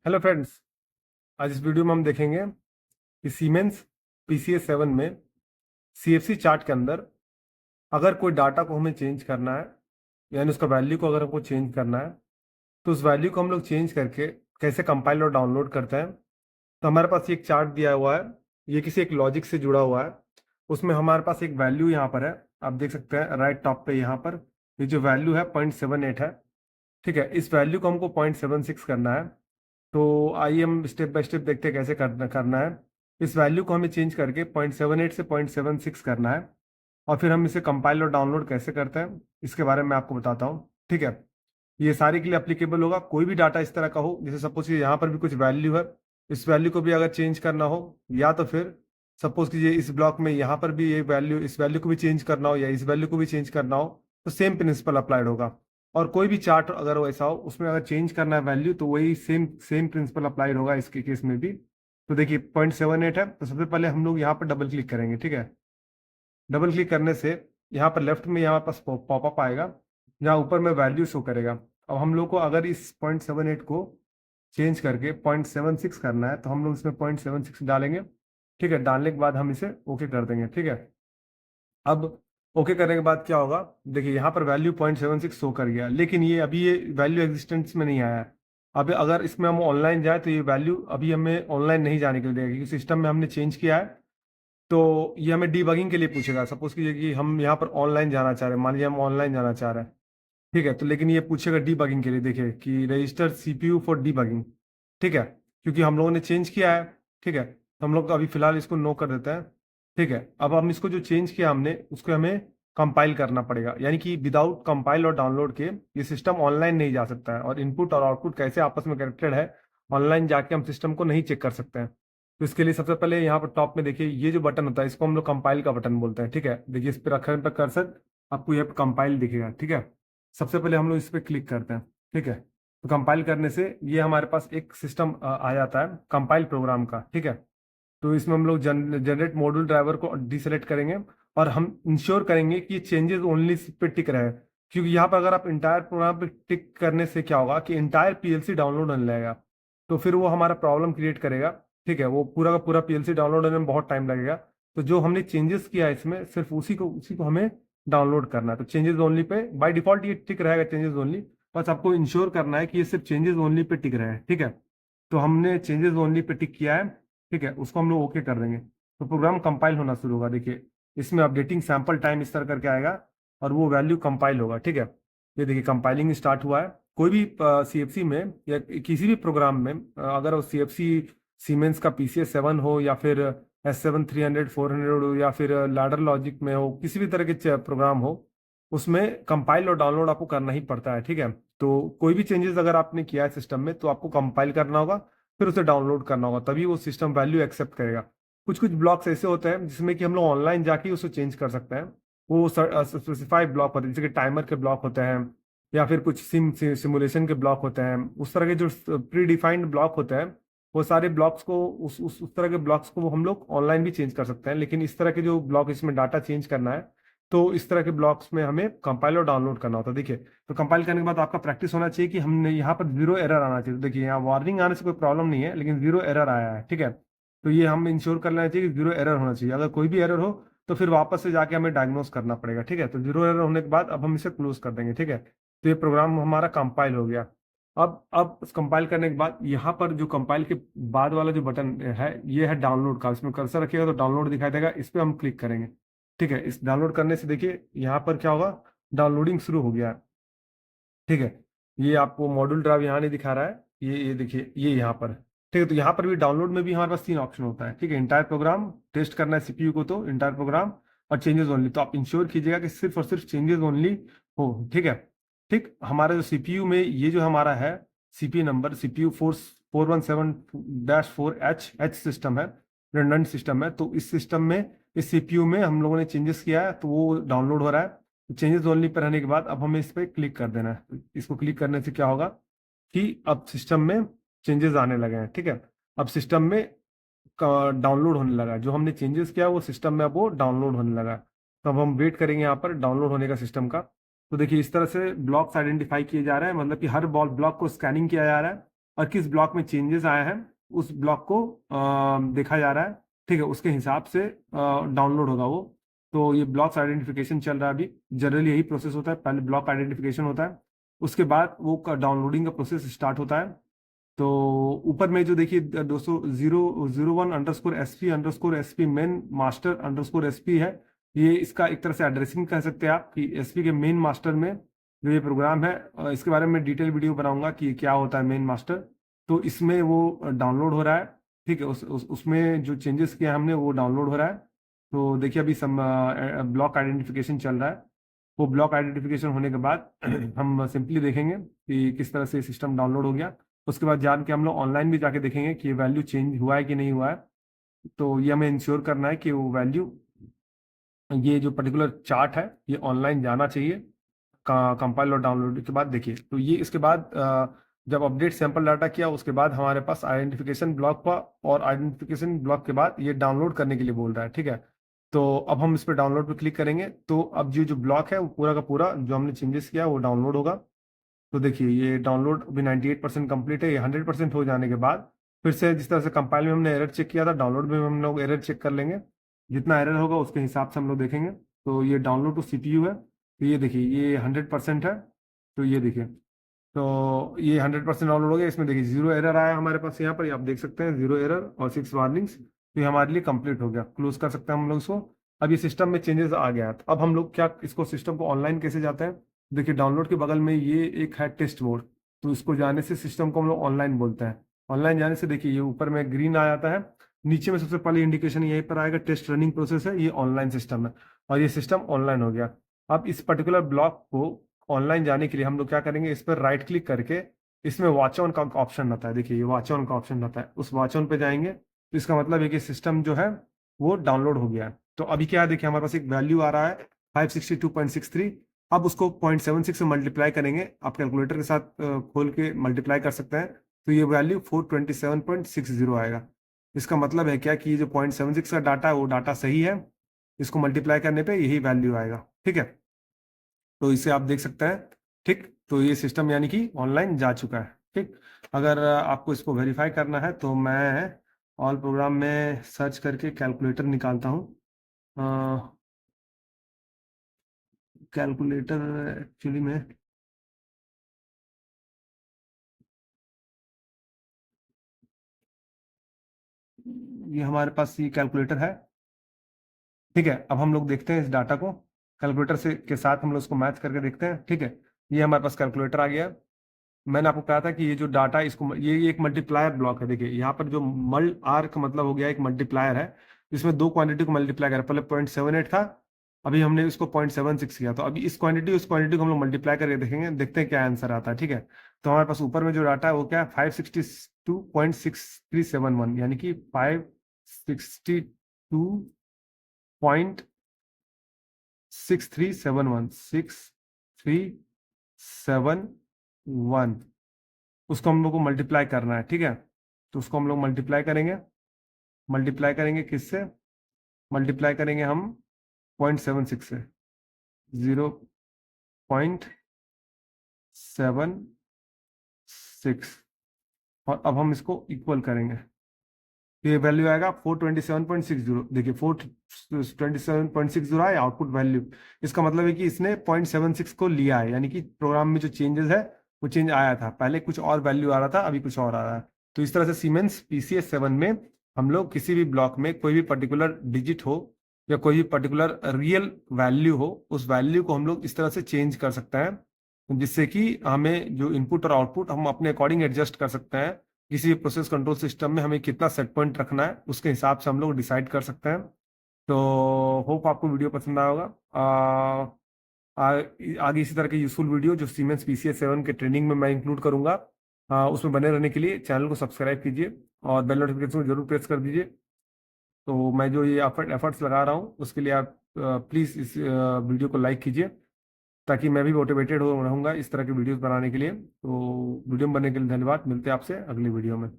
Hello friends. आज इस video में हम देखेंगे कि सीमेंस PCS 7 में CFC चार्ट के अंदर अगर कोई डाटा को हमें चेंज करना है, यानी उसका वैल्यू को अगर हमको चेंज करना है, तो उस वैल्यू को हम लोग चेंज करके कैसे कंपाइल और डाउनलोड करते हैं। तो हमारे पास ये एक चार्ट दिया हुआ है, ये किसी एक लॉजिक से जुड़ा हुआ है। उसमें हमारे पास एक वैल्यू यहाँ पर है, आप देख सकते हैं राइट टॉप पे। यहाँ पर ये जो वैल्यू है 0.78 है। ठीक है, इस वैल्यू को हमको 0.76 करना है। तो आइए हम स्टेप बाय स्टेप देखते हैं कैसे करना है। इस वैल्यू को हमें चेंज करके 0.78 से 0.76 करना है, और फिर हम इसे कंपाइल और डाउनलोड कैसे करते हैं इसके बारे में आपको बताता हूँ। ठीक है, ये सारे के लिए अप्लीकेबल होगा। कोई भी डाटा इस तरह का हो, जैसे सपोज यहाँ पर भी कुछ वैल्यू है, इस वैल्यू को भी अगर चेंज करना हो, या तो फिर सपोज कीजिए इस ब्लॉक में यहाँ पर भी ये वैल्यू, इस वैल्यू को भी चेंज करना हो या इस वैल्यू को भी चेंज करना हो, तो सेम प्रिंसिपल अप्लाइड होगा। और कोई भी चार्ट अगर वैसा हो, उसमें अगर चेंज करना है वैल्यू, तो वही सेम सेम प्रिंसिपल अप्लाइड होगा इसके केस में भी। तो देखिए 0.78 है, तो सबसे पहले हम लोग यहाँ पर डबल क्लिक करेंगे। ठीक है, डबल क्लिक करने से यहाँ पर लेफ्ट में यहाँ पास पॉपअप आएगा, जहाँ ऊपर में वैल्यू शो करेगा। अब हम लोग को अगर इस 0.78 को चेंज करके 0.76 करना है, तो हम लोग इसमें 0.76 डालेंगे। ठीक है, डालने के बाद हम इसे ओके कर देंगे। ठीक है, अब ओके करने के बाद क्या होगा, देखिए यहाँ पर वैल्यू 0.76 शो कर गया, लेकिन ये अभी ये वैल्यू एग्जिस्टेंस में नहीं आया है। अब अगर इसमें हम ऑनलाइन जाए, तो ये वैल्यू अभी हमें ऑनलाइन नहीं जाने के लिए देगा, क्योंकि सिस्टम में हमने चेंज किया है। तो ये हमें डीबगिंग के लिए पूछेगा। सपोज कीजिए कि हम यहाँ पर ऑनलाइन जाना चाह रहे हैं, मान लीजिए हम ऑनलाइन जाना चाह रहे हैं। ठीक है, तो लेकिन ये पूछेगा डीबगिंग के लिए, देखिए कि रजिस्टर CPU फॉर डीबगिंग। ठीक है, क्योंकि हम लोगों ने चेंज किया है। ठीक है, तो हम लोग अभी फिलहाल इसको नो कर देते हैं। ठीक है, अब हम इसको जो चेंज किया हमने, उसको हमें कंपाइल करना पड़ेगा, यानी कि विदाउट कंपाइल और डाउनलोड के ये सिस्टम ऑनलाइन नहीं जा सकता है। और इनपुट और आउटपुट कैसे आपस में कनेक्टेड है, ऑनलाइन जाके हम सिस्टम को नहीं चेक कर सकते हैं। तो इसके लिए सबसे पहले यहाँ पर टॉप में देखिए, ये जो बटन होता है, इसको हम लोग कंपाइल का बटन बोलते हैं। ठीक है, देखिए इस पर रखने पर कर्सर आपको यहाँ पर कंपाइल दिखेगा। ठीक है, सबसे पहले हम लोग इस पर क्लिक करते हैं। ठीक है, तो कंपाइल करने से ये हमारे पास एक सिस्टम आ जाता है कंपाइल प्रोग्राम का। ठीक है, तो इसमें हम लोग जनरेट मॉड्यूल ड्राइवर को डिसेलेक्ट करेंगे, और हम इंश्योर करेंगे कि चेंजेस ओनली पे टिक रहे, क्योंकि यहाँ पर अगर आप इंटायर प्रोग्राम पे टिक करने से क्या होगा कि इंटायर PLC डाउनलोड होने लगेगा, तो फिर वो हमारा प्रॉब्लम क्रिएट करेगा। ठीक है, वो पूरा का पूरा PLC डाउनलोड होने में बहुत टाइम लगेगा। तो जो हमने चेंजेस किया है इसमें, सिर्फ उसी को हमें डाउनलोड करना है। तो changes only pay by default ये टिक रहेगा, चेंजेस ओनली। बस आपको इंश्योर करना है कि ये सिर्फ चेंजेस ओनली पे टिक रहे हैं। ठीक है, तो हमने चेंजेस ओनली पे टिक किया है। ठीक है, उसको हम लोग ओके कर देंगे, तो प्रोग्राम कंपाइल होना शुरू होगा। देखिए इसमें अपडेटिंग सैंपल टाइम इस तरह करके आएगा, और वो वैल्यू कंपाइल होगा। ठीक है, ये देखिए कंपाइलिंग स्टार्ट हुआ है। कोई भी CFC में या किसी भी प्रोग्राम में, अगर वो CFC सीमेंस का PCS 7 हो, या फिर S7 300 400 हो, या फिर लैडर लॉजिक में हो, किसी भी तरह के प्रोग्राम हो, उसमें कंपाइल और डाउनलोड आपको करना ही पड़ता है। ठीक है, तो कोई भी चेंजेस अगर आपने किया है सिस्टम में, तो आपको कंपाइल करना होगा, फिर उसे डाउनलोड करना होगा, तभी वो सिस्टम वैल्यू एक्सेप्ट करेगा। कुछ कुछ ब्लॉक्स ऐसे होते हैं जिसमें कि हम लोग ऑनलाइन जाके उसे चेंज कर सकते हैं। वो स्पेसिफाइड ब्लॉक होते हैं, जैसे कि टाइमर के ब्लॉक होते हैं, या फिर कुछ सिमुलेशन के ब्लॉक होते हैं। उस तरह के जो प्री डिफाइंड ब्लॉक होते हैं, वो सारे ब्लॉक्स को, उस तरह के ब्लॉक्स को हम लोग ऑनलाइन भी चेंज कर सकते हैं। लेकिन इस तरह के जो ब्लॉक, इसमें डाटा चेंज करना है, तो इस तरह के ब्लॉक्स में हमें कंपाइल और डाउनलोड करना होता है। देखिए, तो कंपाइल करने के बाद आपका प्रैक्टिस होना चाहिए कि हमने यहाँ पर जीरो एरर आना चाहिए। तो देखिए यहाँ वार्निंग आने से कोई प्रॉब्लम नहीं है, लेकिन जीरो एरर आया है। ठीक है, तो ये हम इंश्योर कर लेना चाहिए कि जीरो एरर होना चाहिए। अगर कोई भी एरर हो, तो फिर वापस से जाके हमें डायग्नोस करना पड़ेगा। ठीक है, तो जीरो एरर होने के बाद अब हम इसे क्लोज कर देंगे। ठीक है, तो ये प्रोग्राम हमारा कंपाइल हो गया। अब कंपाइल करने के बाद यहाँ पर जो कंपाइल के बाद वाला जो बटन है, ये है डाउनलोड का। इसमें कर्सर रखिएगा तो डाउनलोड दिखाई देगा, इस पर हम क्लिक करेंगे। ठीक है, इस डाउनलोड करने से देखिए यहाँ पर क्या होगा, डाउनलोडिंग शुरू हो गया है। ठीक है, ये आपको मॉड्यूल ड्राइव यहाँ नहीं दिखा रहा है, ये देखिए ये यहाँ पर। ठीक है, तो यहाँ पर भी डाउनलोड में भी हमारे पास 3 ऑप्शन होता है। ठीक है, इंटायर प्रोग्राम टेस्ट करना है CPU को, तो इंटायर प्रोग्राम, और चेंजेस ओनली। तो आप इंश्योर कीजिएगा कि सिर्फ और सिर्फ चेंजेस ओनली हो। ठीक है, ठीक, हमारा जो CPU में ये जो हमारा है CPU number, CPU 417-4H system है, रिडंडेंट सिस्टम है। तो इस सिस्टम में, इस CPU में हम लोगों ने चेंजेस किया है, तो वो डाउनलोड हो रहा है। चेंजेस ओनली पर रहने के बाद अब हमें इस पर क्लिक कर देना है। इसको क्लिक करने से क्या होगा कि अब सिस्टम में चेंजेस आने लगे हैं। ठीक है, अब सिस्टम में डाउनलोड होने लगा, जो हमने चेंजेस किया वो सिस्टम में अब वो डाउनलोड होने लगा। तो अब हम वेट करेंगे यहाँ पर डाउनलोड होने का सिस्टम का। तो देखिए इस तरह से ब्लॉक्स आइडेंटिफाई किए जा रहे हैं, मतलब कि हर ब्लॉक को स्कैनिंग किया जा रहा है, और किस ब्लॉक में चेंजेस आए हैं उस ब्लॉक को देखा जा रहा है, ठीक है, उसके हिसाब से डाउनलोड होगा वो। तो ये ब्लॉक्स आइडेंटिफिकेशन चल रहा है अभी। जनरली यही प्रोसेस होता है, पहले ब्लॉक आइडेंटिफिकेशन होता है, उसके बाद वो डाउनलोडिंग का प्रोसेस स्टार्ट होता है। तो ऊपर में जो देखिए दोस्तों 001_SP_SP मेन मास्टर _SP है, ये इसका एक तरह से एड्रेसिंग कह सकते हैं आप कि एसपी के मेन मास्टर में जो ये प्रोग्राम है, इसके बारे में डिटेल वीडियो बनाऊंगा कि क्या होता है मेन मास्टर। तो इसमें वो डाउनलोड हो रहा है, ठीक है, उसमें जो चेंजेस किया हमने वो डाउनलोड हो रहा है। तो देखिए अभी सम ब्लॉक आइडेंटिफिकेशन चल रहा है। वो ब्लॉक आइडेंटिफिकेशन होने के बाद हम सिंपली देखेंगे कि किस तरह से सिस्टम डाउनलोड हो गया। उसके बाद जान के हम लोग ऑनलाइन भी जाके देखेंगे कि वैल्यू चेंज हुआ है कि नहीं हुआ है। तो ये हमें इंश्योर करना है कि वो वैल्यू, ये जो पर्टिकुलर चार्ट है ये ऑनलाइन जाना चाहिए कंपाइल और डाउनलोड के बाद। देखिए तो ये इसके बाद जब अपडेट सैंपल डाटा किया उसके बाद हमारे पास आइडेंटिफिकेशन ब्लॉक हुआ, और आइडेंटिफिकेशन ब्लॉक के बाद ये डाउनलोड करने के लिए बोल रहा है, ठीक है। तो अब हम इस पर डाउनलोड पे क्लिक करेंगे, तो अब जो ब्लॉक है वो पूरा का पूरा जो हमने चेंजेस किया वो डाउनलोड होगा। तो देखिए ये डाउनलोड अभी 98% कंप्लीट है। ये 100% हो जाने के बाद फिर से जिस तरह से कंपाइल में हमने एरर चेक किया था, डाउनलोड में हम लोग एरर चेक कर लेंगे। जितना एरर होगा उसके हिसाब से हम लोग देखेंगे। तो ये डाउनलोड टू सीपीयू है, तो ये देखिए ये 100% है। तो ये देखिए, तो ये 100% डाउनलोड हो गया। इसमें देखिए 0 एरर आया हमारे पास, यहाँ पर आप देख सकते हैं 0 एरर और 6 वार्निंग्स। तो ये हमारे लिए कंप्लीट हो गया, क्लोज कर सकते हैं हम लोग इसको। अब ये सिस्टम में चेंजेस आ गया है, तो अब हम लोग क्या इसको सिस्टम को ऑनलाइन कैसे जाते हैं। देखिए डाउनलोड के बगल में ये एक है टेस्ट मोड, तो इसको जाने से सिस्टम को हम लोग ऑनलाइन बोलते हैं। ऑनलाइन जाने से देखिए ये ऊपर में ग्रीन आ जाता है, नीचे में सबसे पहले इंडिकेशन यहीं पर आएगा टेस्ट रनिंग प्रोसेस है, ये ऑनलाइन सिस्टम है, और ये सिस्टम ऑनलाइन हो गया। अब इस पर्टिकुलर ब्लॉक को ऑनलाइन जाने के लिए हम लोग क्या करेंगे, इस पर राइट क्लिक करके इसमें वॉच ऑन का ऑप्शन रहता है। देखिए ये वॉच ऑन का ऑप्शन रहता है, उस वॉच ऑन पे जाएंगे तो इसका मतलब है कि सिस्टम जो है वो डाउनलोड हो गया है। तो अभी क्या है, देखिए हमारे पास एक वैल्यू आ रहा है 562.63। अब उसको 0.76 से मल्टीप्लाई करेंगे, आप कैलकुलेटर के साथ खोल के मल्टीप्लाई कर सकते हैं। तो ये वैल्यू 427.60 आएगा। इसका मतलब है क्या कि ये जो 0.76 का डाटा है वो डाटा सही है, इसको मल्टीप्लाई करने पे यही वैल्यू आएगा, ठीक है। तो इसे आप देख सकते हैं, ठीक। तो ये सिस्टम यानी कि ऑनलाइन जा चुका है, ठीक। अगर आपको इसको वेरीफाई करना है तो मैं ऑल प्रोग्राम में सर्च करके कैलकुलेटर निकालता हूँ। कैलकुलेटर एक्चुअली में ये हमारे पास ये कैलकुलेटर है, ठीक है। अब हम लोग देखते हैं इस डाटा को कैलकुलेटर से के साथ हम लोग इसको मैच करके देखते हैं, ठीक है। ये हमारे पास कैलकुलेटर आ गया। मैंने आपको कहा था कि ये जो डाटा इसको ये एक मल्टीप्लायर ब्लॉक है। देखिए यहाँ पर जो मल्ट आर का मतलब हो गया एक मल्टीप्लायर है, इसमें दो क्वांटिटी को मल्टीप्लाई करा। पहले 0.78 था, अभी हमने इसको 0.76 किया। तो अभी इस क्वांटिटी उस क्वांटिटी को हम लोग मल्टीप्लाई करके देखेंगे, देखते हैं क्या आंसर आता है, ठीक है। तो हमारे पास ऊपर में जो डाटा है वो क्या है, 562.6371, यानी कि 562.6371 उसको हम लोग को मल्टीप्लाई करना है, ठीक है। तो उसको हम लोग मल्टीप्लाई करेंगे। मल्टीप्लाई करेंगे किससे, मल्टीप्लाई करेंगे हम 0.76 से, 0.76, और अब हम इसको इक्वल करेंगे। ये वैल्यू आएगा 427.60। देखिए 427.60 आया आउटपुट वैल्यू। इसका मतलब है कि इसने 0.76 को लिया है, यानी कि प्रोग्राम में जो चेंजेस है वो चेंज आया था, पहले कुछ और वैल्यू आ रहा था, अभी कुछ और आ रहा है। तो इस तरह से सीमेंस PCS7 में हम लोग किसी भी ब्लॉक में कोई भी पर्टिकुलर डिजिट हो या कोई भी पर्टिकुलर रियल वैल्यू हो, उस वैल्यू को हम लोग इस तरह से चेंज कर सकते हैं, जिससे कि हमें जो इनपुट और आउटपुट हम अपने अकॉर्डिंग एडजस्ट कर सकते हैं। किसी भी प्रोसेस कंट्रोल सिस्टम में हमें कितना सेट पॉइंट रखना है उसके हिसाब से हम लोग डिसाइड कर सकते हैं। तो होप आपको वीडियो पसंद आया होगा। आगे इसी तरह के यूजफुल वीडियो जो सीमेंस PCS7 के ट्रेनिंग में मैं इंक्लूड करूंगा, उसमें बने रहने के लिए चैनल को सब्सक्राइब कीजिए और बेल नोटिफिकेशन को जरूर प्रेस कर दीजिए। तो मैं जो ये एफर्ट्स लगा रहा हूँ उसके लिए आप प्लीज़ इस वीडियो को लाइक कीजिए, ताकि मैं भी मोटिवेटेड हो रहूँगा इस तरह के वीडियोस बनाने के लिए। तो वीडियो में बनने के लिए धन्यवाद, मिलते हैं आपसे अगली वीडियो में।